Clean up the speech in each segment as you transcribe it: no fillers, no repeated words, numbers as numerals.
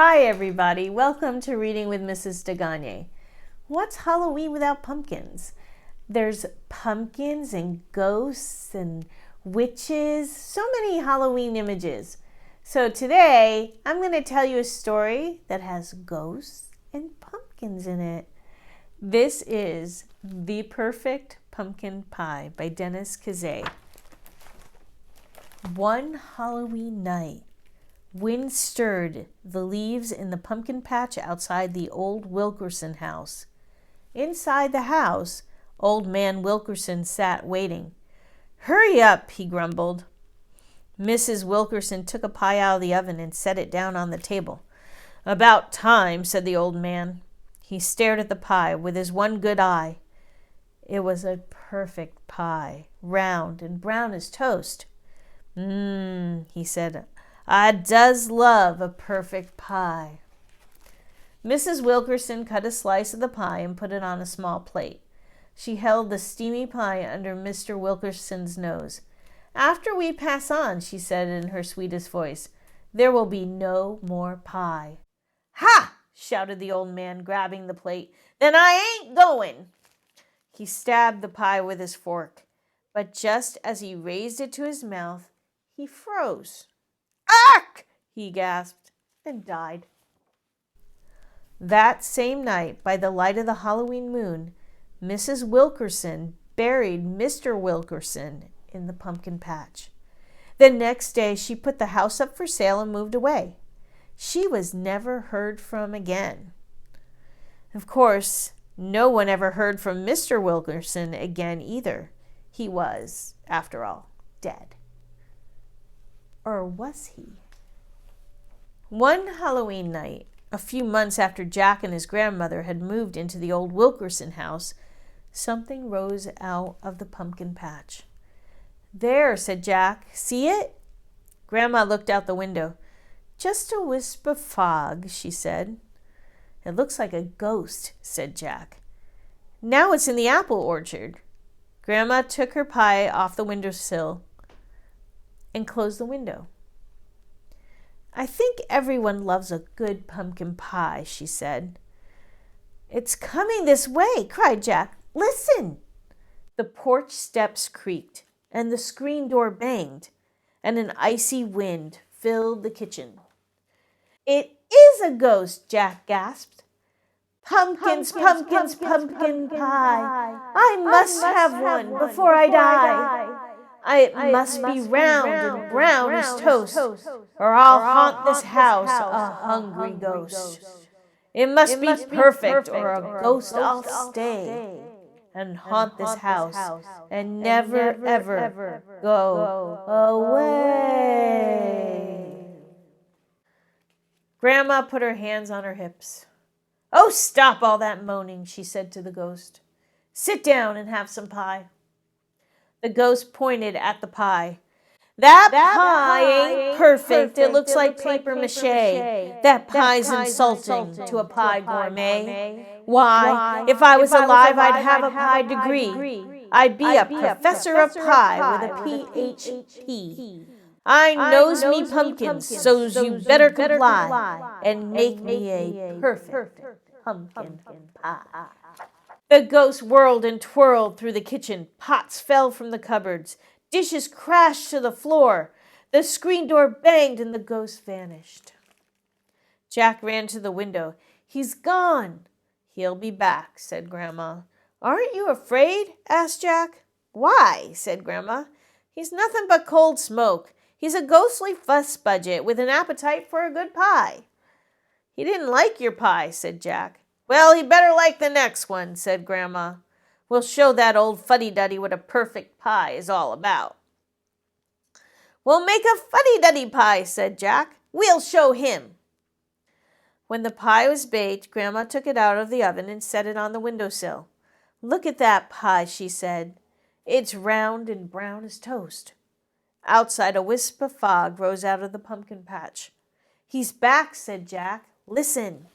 Hi everybody, welcome to Reading with Mrs. DeGagne. What's Halloween without pumpkins? There's pumpkins and ghosts and witches, so many Halloween images. So today I'm going to tell you a story that has ghosts and pumpkins in it. This is The Perfect Pumpkin Pie by Dennis Kazay. One Halloween night, wind stirred the leaves in the pumpkin patch outside the old Wilkerson house. Inside the house, old man Wilkerson sat waiting. "Hurry up," he grumbled. Mrs. Wilkerson took a pie out of the oven and set it down on the table. "About time," said the old man. He stared at the pie with his one good eye. It was a perfect pie, round and brown as toast. He said, "I does love a perfect pie." Mrs. Wilkerson cut a slice of the pie and put it on a small plate. She held the steamy pie under Mr. Wilkerson's nose. "After we pass on," she said in her sweetest voice, "there will be no more pie." "Ha!" shouted the old man, grabbing the plate. "Then I ain't going." He stabbed the pie with his fork, but just as he raised it to his mouth, he froze. "Ark!" he gasped, and died. That same night, by the light of the Halloween moon, Mrs. Wilkerson buried Mr. Wilkerson in the pumpkin patch. The next day, she put the house up for sale and moved away. She was never heard from again. Of course, no one ever heard from Mr. Wilkerson again either. He was, after all, dead. Or was he? One Halloween night, a few months after Jack and his grandmother had moved into the old Wilkerson house, something rose out of the pumpkin patch. "There," said Jack. "See it?" Grandma looked out the window. "Just a wisp of fog," she said. "It looks like a ghost," said Jack. "Now it's in the apple orchard." Grandma took her pie off the windowsill and closed the window. "I think everyone loves a good pumpkin pie," she said. "It's coming this way," cried Jack. "Listen!" The porch steps creaked, and the screen door banged, and an icy wind filled the kitchen. "It is a ghost!" Jack gasped. "Pumpkins, pumpkins, pumpkin pie! I must have one before I die. It must be round and brown as toast, or I'll haunt this house a hungry ghost. It must be perfect, or a ghost I'll stay and haunt this house and never ever go away." Grandma put her hands on her hips. "Oh, stop all that moaning," she said to the ghost. "Sit down and have some pie." The ghost pointed at the pie. "That pie ain't perfect. It looks like paper mache. That pie's insulting to a pie gourmet. Why, if I was alive, I'd have a pie degree. I'd be a professor of pie with a Ph.P. I knows me pumpkins, so's you better comply and make me a perfect pumpkin pie." The ghost whirled and twirled through the kitchen. Pots fell from the cupboards. Dishes crashed to the floor. The screen door banged and the ghost vanished. Jack ran to the window. "He's gone." "He'll be back," said Grandma. "Aren't you afraid?" asked Jack. "Why?" said Grandma. "He's nothing but cold smoke. He's a ghostly fuss budget with an appetite for a good pie." "He didn't like your pie," said Jack. "Well, he better like the next one," said Grandma. "We'll show that old fuddy-duddy what a perfect pie is all about." "We'll make a fuddy-duddy pie," said Jack. "We'll show him." When the pie was baked, Grandma took it out of the oven and set it on the windowsill. "Look at that pie," she said. "It's round and brown as toast." Outside, a wisp of fog rose out of the pumpkin patch. "He's back," said Jack. "Listen."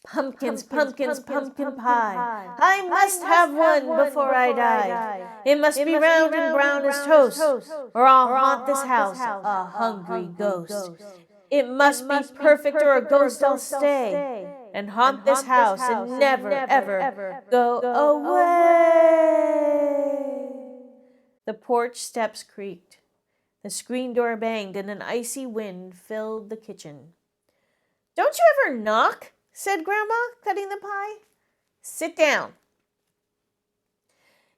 "Pumpkins, pumpkins, pumpkin pie. I must have one before I die. It must be round and brown as toast, or I'll haunt this house a hungry ghost. It must be perfect or a ghost I'll stay and haunt this house and never, ever go away. The porch steps creaked. The screen door banged and an icy wind filled the kitchen. "Don't you ever knock?" said Grandma, cutting the pie. "Sit down."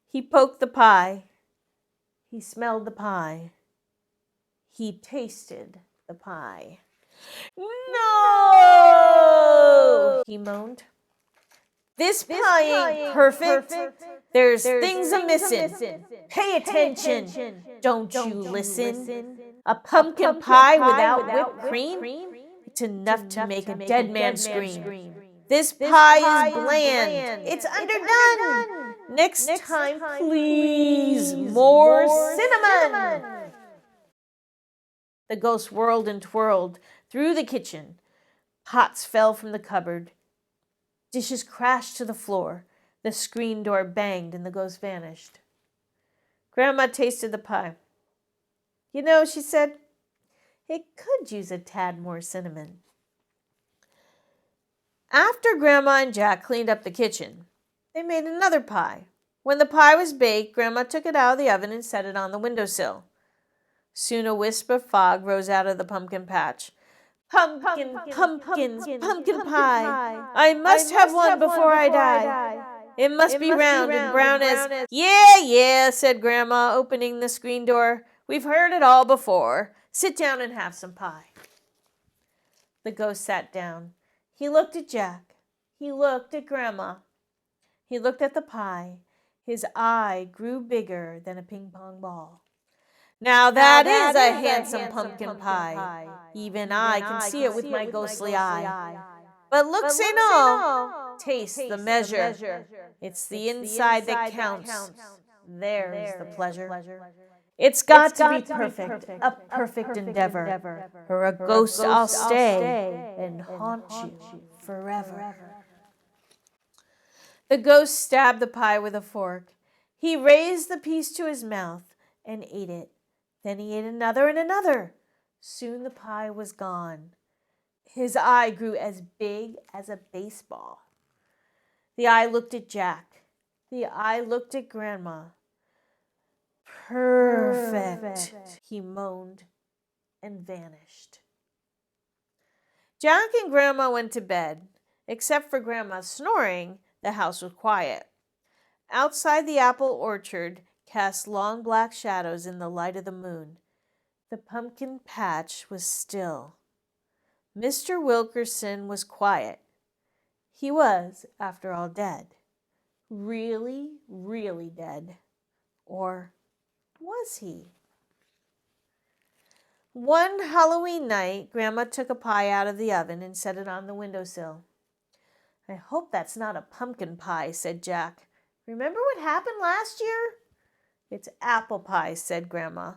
He poked the pie. He smelled the pie. He tasted the pie. "No!" he moaned. "This pie ain't perfect. There's things a-missin'. Pay attention. Don't you listen. A pumpkin pie without whipped cream? It's enough to make a dead man scream. This pie is bland. It's underdone. Next time, please, more cinnamon." The ghost whirled and twirled through the kitchen. Pots fell from the cupboard. Dishes crashed to the floor. The screen door banged and the ghost vanished. Grandma tasted the pie. "You know," she said, "it could use a tad more cinnamon." After Grandma and Jack cleaned up the kitchen, they made another pie. When the pie was baked, Grandma took it out of the oven and set it on the windowsill. Soon a wisp of fog rose out of the pumpkin patch. Pumpkin pie. I must have one before I die. It must be round and brown as... Yeah, said Grandma, opening the screen door. "We've heard it all before. Sit down and have some pie." The ghost sat down. He looked at Jack. He looked at Grandma. He looked at the pie. His eye grew bigger than a ping-pong ball. "Now that is a handsome pumpkin pie. Even I can see it with my ghostly eye. But looks ain't all. Taste the measure. It's the inside that counts. There's the pleasure. It's got to be perfect, a perfect endeavor, or a ghost I'll stay and haunt you forever." The ghost stabbed the pie with a fork. He raised the piece to his mouth and ate it. Then he ate another and another. Soon the pie was gone. His eye grew as big as a baseball. The eye looked at Jack. The eye looked at Grandma. "Perfect," he moaned and vanished. Jack and Grandma went to bed. Except for Grandma's snoring, the house was quiet. Outside the apple orchard cast long black shadows in the light of the moon. The pumpkin patch was still. Mr. Wilkerson was quiet. He was, after all, dead. Really, really dead. Or was he? One Halloween night, Grandma took a pie out of the oven and set it on the windowsill. "I hope that's not a pumpkin pie," said Jack. "Remember what happened last year?" "It's apple pie," said Grandma.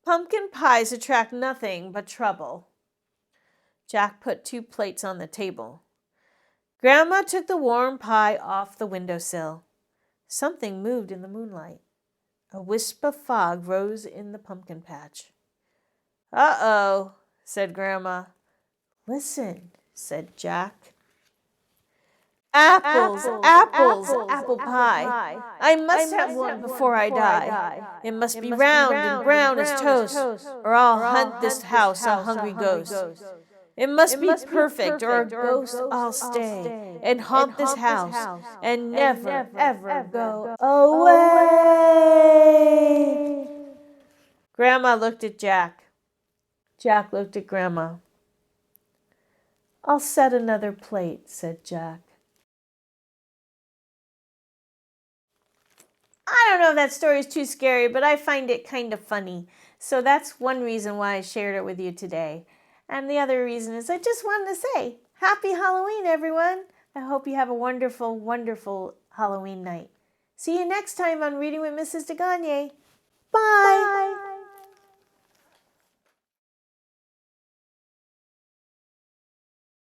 "Pumpkin pies attract nothing but trouble." Jack put 2 plates on the table. Grandma took the warm pie off the windowsill. Something moved in the moonlight. A wisp of fog rose in the pumpkin patch. "Uh-oh," said Grandma. "Listen," said Jack. Apples, apple pie. I must have one before I die. It must be round and brown as toast, or I'll hunt this house a hungry ghost. It must be perfect, or a ghost I'll stay and haunt this house and never, ever go away." Grandma looked at Jack. Jack looked at Grandma. "I'll set another plate," said Jack. I don't know if that story is too scary, but I find it kind of funny. So that's one reason why I shared it with you today. And the other reason is I just wanted to say, Happy Halloween, everyone. I hope you have a wonderful, wonderful Halloween night. See you next time on Reading with Mrs. DeGagne. Bye.